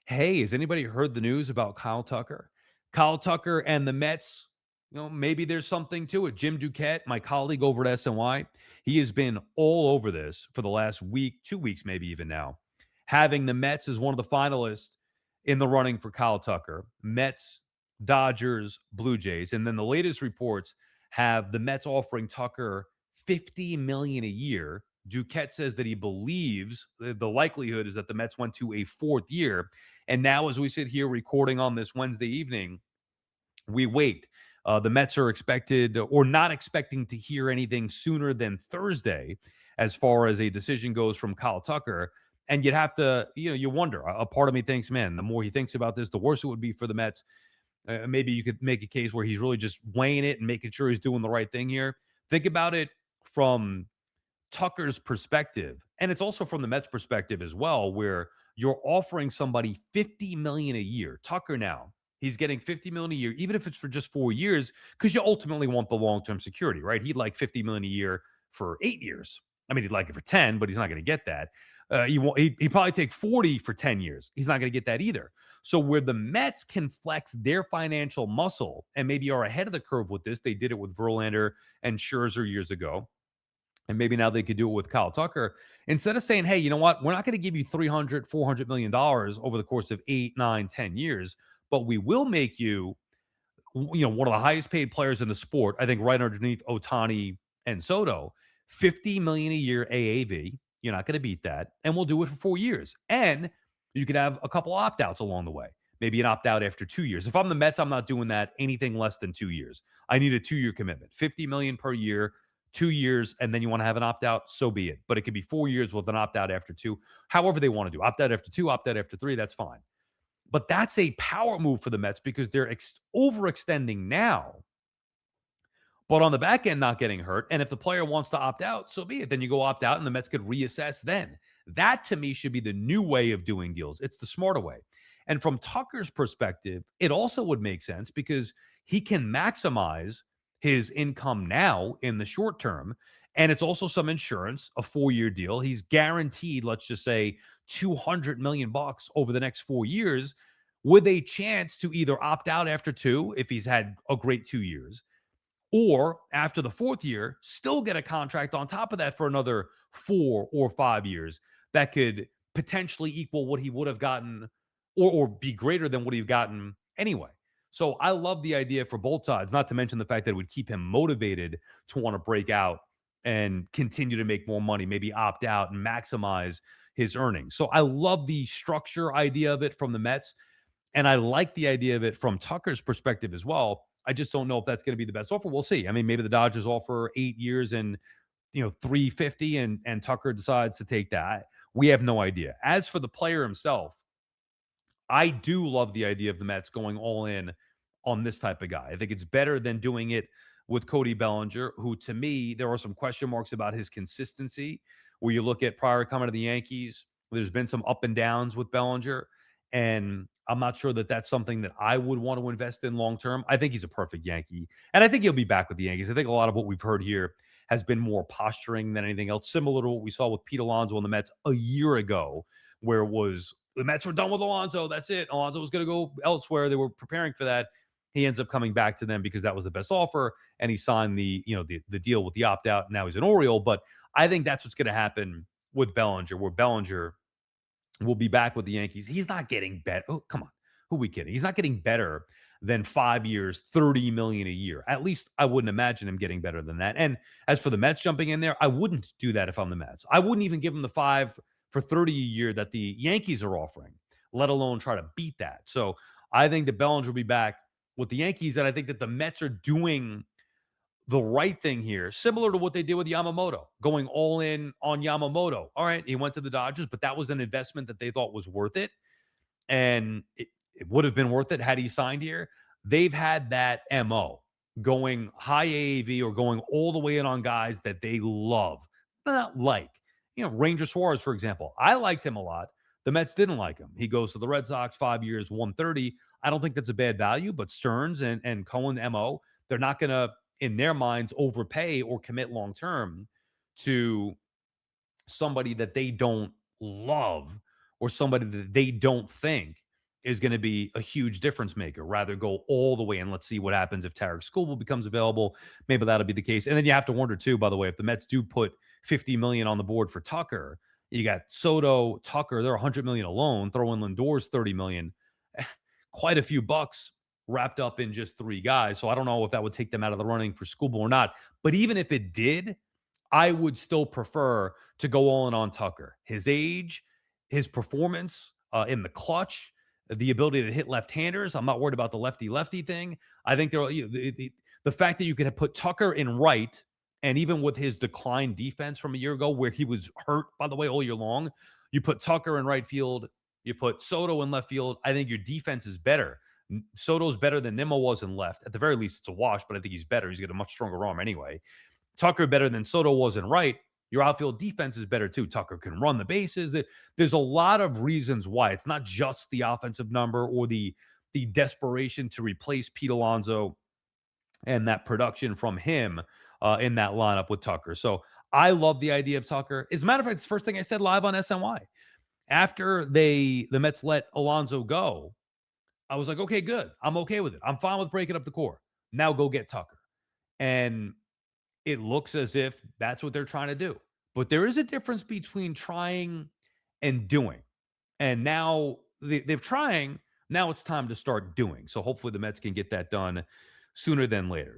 Hey, has anybody heard the news about Kyle Tucker? Kyle Tucker and the Mets, maybe there's something to it. Jim Duquette, my colleague over at SNY, he has been all over this for the last week, 2 weeks, maybe even now, having the Mets as one of the finalists in the running for Kyle Tucker. Mets, Dodgers, Blue Jays. And then the latest reports have the Mets offering Tucker $50 million a year. Duquette says that he believes the likelihood is that the Mets went to a fourth year. And now, as we sit here recording on this Wednesday evening, we wait. The Mets are expected or not expecting to hear anything sooner than Thursday as far as a decision goes from Kyle Tucker. And you'd have to, you wonder. A part of me thinks, man, the more he thinks about this, the worse it would be for the Mets. Maybe you could make a case where he's really just weighing it and making sure he's doing the right thing here. Think about it from Tucker's perspective, and it's also from the Mets' perspective as well, where you're offering somebody $50 million a year. Tucker now, he's getting $50 million a year, even if it's for just 4 years, because you ultimately want the long-term security, right? He'd like $50 million a year for 8 years. I mean, he'd like it for 10, but he's not going to get that. He'd probably take 40 for 10 years. He's not going to get that either. So where the Mets can flex their financial muscle and maybe are ahead of the curve with this, they did it with Verlander and Scherzer years ago, and maybe now they could do it with Kyle Tucker. Instead of saying, hey, you know what? We're not going to give you $300, $400 million over the course of 8, 9, 10 years, but we will make you, one of the highest paid players in the sport, I think right underneath Otani and Soto, $50 million a year AAV. You're not going to beat that. And we'll do it for 4 years. And you could have a couple opt outs along the way. Maybe an opt out after 2 years. If I'm the Mets, I'm not doing that anything less than 2 years. I need a 2 year commitment, $50 million per year, 2 years, and then you want to have an opt out, so be it. But it could be 4 years with an opt out after two, however they want to do. Opt out after two, opt out after three, that's fine. But that's a power move for the Mets because they're overextending now, but on the back end, not getting hurt. And if the player wants to opt out, so be it. Then you go opt out and the Mets could reassess then. That to me should be the new way of doing deals. It's the smarter way. And from Tucker's perspective, it also would make sense because he can maximize his income now in the short term. And it's also some insurance, a 4 year deal. He's guaranteed, let's just say, 200 million bucks over the next 4 years with a chance to either opt out after two if he's had a great 2 years, or after the fourth year, still get a contract on top of that for another 4 or 5 years that could potentially equal what he would have gotten, or be greater than what he'd gotten anyway. So I love the idea for both sides, not to mention the fact that it would keep him motivated to want to break out and continue to make more money, maybe opt out and maximize his earnings. So I love the structure idea of it from the Mets. And I like the idea of it from Tucker's perspective as well. I just don't know if that's going to be the best offer. We'll see. I mean, maybe the Dodgers offer 8 years and 350, and Tucker decides to take that. We have no idea. As for the player himself, I do love the idea of the Mets going all in on this type of guy. I think it's better than doing it with Cody Bellinger, who to me, there are some question marks about his consistency. Where you look at prior coming to the Yankees, there's been some up and downs with Bellinger. And I'm not sure that that's something that I would want to invest in long term. I think he's a perfect Yankee. And I think he'll be back with the Yankees. I think a lot of what we've heard here has been more posturing than anything else, similar to what we saw with Pete Alonso and the Mets a year ago, where it was the Mets were done with Alonso. That's it. Alonso was going to go elsewhere. They were preparing for that. He ends up coming back to them because that was the best offer, and he signed the deal with the opt out. Now he's an Oriole, but I think that's what's going to happen with Bellinger, where Bellinger will be back with the Yankees. He's not getting better. Oh, come on. Who are we kidding? He's not getting better than 5 years, $30 million a year. At least I wouldn't imagine him getting better than that. And as for the Mets jumping in there, I wouldn't do that if I'm the Mets. I wouldn't even give him the 5 for 30 a year that the Yankees are offering, let alone try to beat that. So I think that Bellinger will be back with the Yankees. And I think that the Mets are doing the right thing here, similar to what they did with Yamamoto, going all in on Yamamoto. All right, he went to the Dodgers, but that was an investment that they thought was worth it. And it would have been worth it had he signed here. They've had that MO, going high AAV or going all the way in on guys that they love, but not like. Ranger Suarez, for example. I liked him a lot. The Mets didn't like him. He goes to the Red Sox, 5 years, 130. I don't think that's a bad value, but Stearns and Cohen MO, they're not going to, in their minds, overpay or commit long term to somebody that they don't love or somebody that they don't think is going to be a huge difference maker. Rather go all the way and let's see what happens if Tarek Skubal becomes available. Maybe that'll be the case. And then you have to wonder too, by the way, if the Mets do put 50 million on the board for Tucker, you got Soto, Tucker, they're 100 million alone. Throw in Lindor's 30 million. Quite a few bucks wrapped up in just three guys. So I don't know if that would take them out of the running for Skubal or not. But even if it did, I would still prefer to go all in on Tucker. His age, his performance in the clutch, the ability to hit left-handers. I'm not worried about the lefty-lefty thing. I think the fact that you could have put Tucker in right, and even with his declined defense from a year ago, where he was hurt, by the way, all year long, you put Tucker in right field, you put Soto in left field. I think your defense is better. Soto's better than Nimmo was in left. At the very least, it's a wash, but I think he's better. He's got a much stronger arm anyway. Tucker better than Soto was in right. Your outfield defense is better too. Tucker can run the bases. There's a lot of reasons why. It's not just the offensive number or the desperation to replace Pete Alonso and that production from him in that lineup with Tucker. So I love the idea of Tucker. As a matter of fact, it's the first thing I said live on SNY. After the Mets let Alonso go, I was like, okay, good. I'm okay with it. I'm fine with breaking up the core. Now go get Tucker. And it looks as if that's what they're trying to do. But there is a difference between trying and doing. And now they're trying. Now it's time to start doing. So hopefully the Mets can get that done sooner than later.